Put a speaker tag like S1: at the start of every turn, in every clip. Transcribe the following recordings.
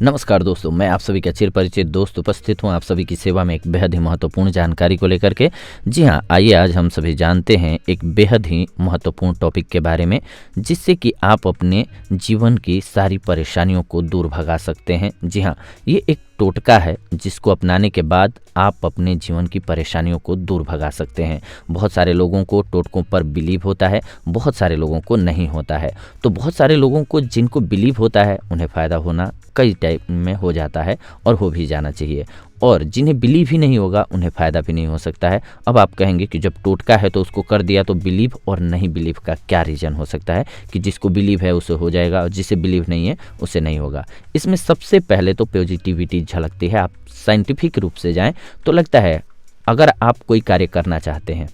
S1: नमस्कार दोस्तों, मैं आप सभी का चिरपरिचित दोस्त उपस्थित हूं आप सभी की सेवा में एक बेहद ही महत्वपूर्ण जानकारी को लेकर के। जी हां, आइए आज हम सभी जानते हैं एक बेहद ही महत्वपूर्ण टॉपिक के बारे में, जिससे कि आप अपने जीवन की सारी परेशानियों को दूर भगा सकते हैं। जी हां, ये एक टोटका है जिसको अपनाने के बाद आप अपने जीवन की परेशानियों को दूर भगा सकते हैं। बहुत सारे लोगों को टोटकों पर बिलीव होता है, बहुत सारे लोगों को नहीं होता है। तो बहुत सारे लोगों को जिनको बिलीव होता है उन्हें फ़ायदा होना कई टाइप में हो जाता है और हो भी जाना चाहिए, और जिन्हें बिलीव ही नहीं होगा उन्हें फ़ायदा भी नहीं हो सकता है। अब आप कहेंगे कि जब टोटका है तो उसको कर दिया, तो बिलीव और नहीं बिलीव का क्या रीज़न हो सकता है कि जिसको बिलीव है उसे हो जाएगा और जिसे बिलीव नहीं है उसे नहीं होगा। इसमें सबसे पहले तो पॉजिटिविटी झलकती है। आप साइंटिफिक रूप से जाएं तो लगता है अगर आप कोई कार्य करना चाहते हैं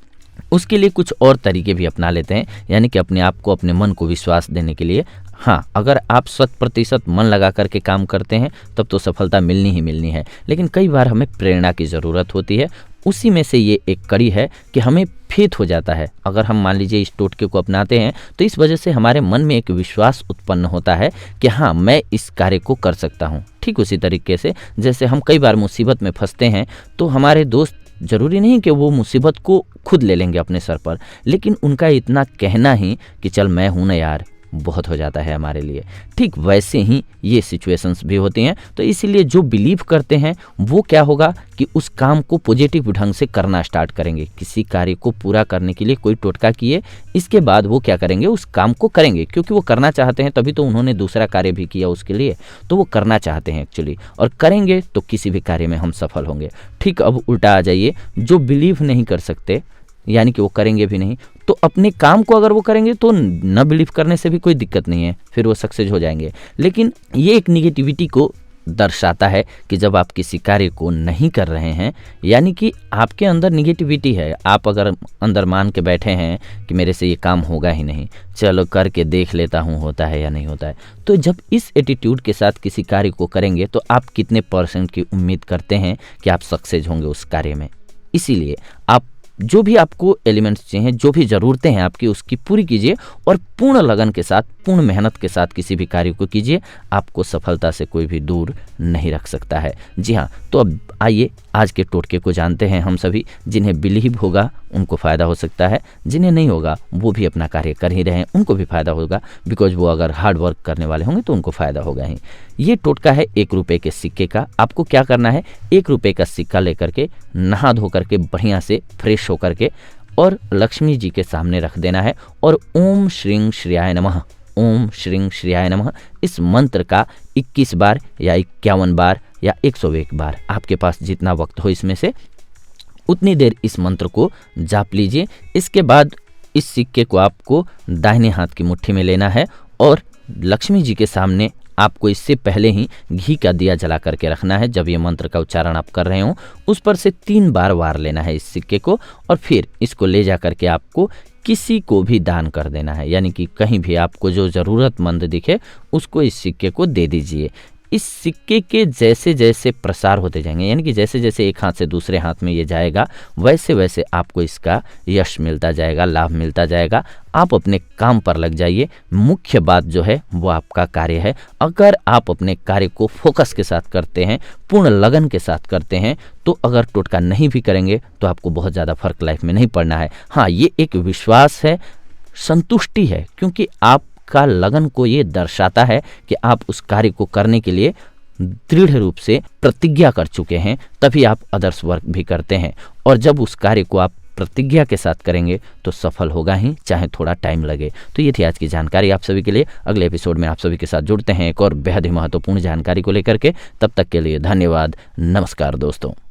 S1: उसके लिए कुछ और तरीके भी अपना लेते हैं, यानी कि अपने आप को, अपने मन को विश्वास देने के लिए। हाँ, अगर आप 100% मन लगा करके काम करते हैं तब तो सफलता मिलनी ही मिलनी है, लेकिन कई बार हमें प्रेरणा की ज़रूरत होती है। उसी में से ये एक कड़ी है कि हमें फेथ हो जाता है। अगर हम मान लीजिए इस टोटके को अपनाते हैं तो इस वजह से हमारे मन में एक विश्वास उत्पन्न होता है कि हाँ, मैं इस कार्य को कर सकता हूँ। ठीक उसी तरीके से जैसे हम कई बार मुसीबत में फंसते हैं तो हमारे दोस्त ज़रूरी नहीं कि वो मुसीबत को खुद ले लेंगे अपने सर पर, लेकिन उनका इतना कहना ही कि चल मैं हूँ ना यार, बहुत हो जाता है हमारे लिए। ठीक वैसे ही ये सिचुएशंस भी होती हैं। तो इसीलिए जो बिलीव करते हैं वो क्या होगा कि उस काम को पॉजिटिव ढंग से करना स्टार्ट करेंगे। किसी कार्य को पूरा करने के लिए कोई टोटका किए, इसके बाद वो क्या करेंगे, उस काम को करेंगे, क्योंकि वो करना चाहते हैं, तभी तो उन्होंने दूसरा कार्य भी किया उसके लिए। तो वो करना चाहते हैं एक्चुअली, और करेंगे तो किसी भी कार्य में हम सफल होंगे। ठीक अब उल्टा आ जाइए, जो बिलीव नहीं कर सकते यानी कि वो करेंगे भी नहीं, तो अपने काम को अगर वो करेंगे तो न बिलीव करने से भी कोई दिक्कत नहीं है, फिर वो सक्सेस हो जाएंगे। लेकिन ये एक निगेटिविटी को दर्शाता है कि जब आप किसी कार्य को नहीं कर रहे हैं, यानी कि आपके अंदर निगेटिविटी है। आप अगर अंदर मान के बैठे हैं कि मेरे से ये काम होगा ही नहीं, चलो करके देख लेता हूँ होता है या नहीं होता है, तो जब इस एटीट्यूड के साथ किसी कार्य को करेंगे तो आप कितने % की उम्मीद करते हैं कि आप सक्सेस होंगे उस कार्य में। इसीलिए आप जो भी आपको एलिमेंट्स चाहिए, जो भी ज़रूरतें हैं आपकी, उसकी पूरी कीजिए और पूर्ण लगन के साथ, पूर्ण मेहनत के साथ किसी भी कार्य को कीजिए। आपको सफलता से कोई भी दूर नहीं रख सकता है। जी हाँ, तो अब आइए आज के टोटके को जानते हैं हम सभी। जिन्हें बिलीव होगा उनको फ़ायदा हो सकता है, जिन्हें नहीं होगा वो भी अपना कार्य कर ही रहे हैं, उनको भी फ़ायदा होगा, बिकॉज वो अगर हार्ड वर्क करने वाले होंगे तो उनको फ़ायदा होगा ही। ये टोटका है 1 रुपये के सिक्के का। आपको क्या करना है, 1 रुपये का सिक्का लेकर के नहा धो करके बढ़िया से फ्रेश होकर के और लक्ष्मी जी के सामने रख देना है, और ओम श्रीं श्रीयाय नमः, ओम श्रीं श्रीयाय नमः इस मंत्र का 21 बार या 51 बार या 101 बार, आपके पास जितना वक्त हो इसमें से उतनी देर इस मंत्र को जाप लीजिए। इसके बाद इस सिक्के को आपको दाहिने हाथ की मुट्ठी में लेना है और लक्ष्मी जी के सामने आपको इससे पहले ही घी का दिया जला करके रखना है। जब ये मंत्र का उच्चारण आप कर रहे हो उस पर से 3 बार वार लेना है इस सिक्के को, और फिर इसको ले जा करके आपको किसी को भी दान कर देना है, यानी कि कहीं भी आपको जो ज़रूरतमंद दिखे उसको इस सिक्के को दे दीजिए। इस सिक्के के जैसे जैसे प्रसार होते जाएंगे, यानी कि जैसे जैसे एक हाथ से दूसरे हाथ में ये जाएगा, वैसे वैसे आपको इसका यश मिलता जाएगा, लाभ मिलता जाएगा। आप अपने काम पर लग जाइए। मुख्य बात जो है वो आपका कार्य है। अगर आप अपने कार्य को फोकस के साथ करते हैं, पूर्ण लगन के साथ करते हैं, तो अगर टोटका नहीं भी करेंगे तो आपको बहुत ज़्यादा फर्क लाइफ में नहीं पड़ना है। हाँ, ये एक विश्वास है, संतुष्टि है, क्योंकि आप का लगन को ये दर्शाता है कि आप उस कार्य को करने के लिए दृढ़ रूप से प्रतिज्ञा कर चुके हैं, तभी आप अदर्स वर्क भी करते हैं। और जब उस कार्य को आप प्रतिज्ञा के साथ करेंगे तो सफल होगा ही, चाहे थोड़ा टाइम लगे। तो ये थी आज की जानकारी आप सभी के लिए। अगले एपिसोड में आप सभी के साथ जुड़ते हैं एक और बेहद ही महत्वपूर्ण जानकारी को लेकर के। तब तक के लिए धन्यवाद। नमस्कार दोस्तों।